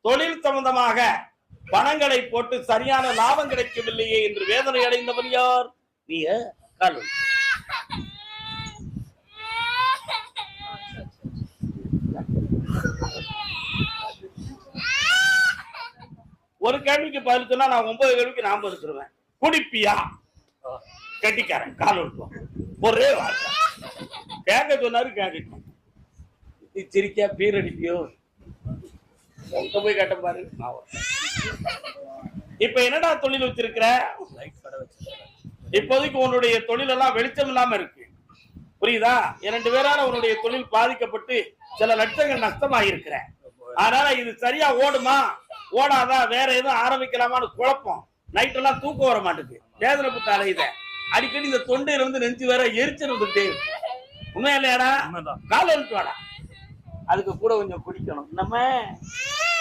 தொழில் சம்பந்தமாக பணங்களை போட்டு சரியான லாபம் கிடைக்கவில்லையே என்று வேதனை அடைந்தவன் யார்? நீ. ஒரு கேள்விக்கு பதில் சொன்னா நான் 9 கேள்விக்கு நான் பதில் சொல்லுவேன். குடிப்பியா? கட்டிக்காரன் கால் விட்டுவோம். ஒரே வார்த்தை கேட்க சொன்னாரு, கேட்கட்டும். நீ சிரிக்கா பீர் அடிப்பியோ? போய் கேட்ட பாரு. இப்ப என்னடா தொழில் வச்சிருக்கிற? இப்போதைக்கு உன்னுடைய தொழில் எல்லாம் வெளிச்சம் இல்லாம இருக்கு, புரியுதா? 2 பேரால உன்னுடைய தொழில் பாதிக்கப்பட்டு சில லட்சங்கள் நஷ்டமாயிருக்கிற. அதனால இது சரியா ஓடுமா ஓடாதா வேற எதுவும் ஆரம்பிக்கலாமான்னு குழப்பம். நைட் எல்லாம் தூக்கம் வர மாட்டேங்குது, வேதனை புட்டு அலையுத. அடிக்கடி இந்த தொண்டையில இருந்து நெஞ்சு வேற எரிச்சல் வந்துட்டே இருக்கு. உண்மையா இல்லையாடா? கால வாடா, அதுக்கு கூட கொஞ்சம் குடிக்கணும் நம்ம.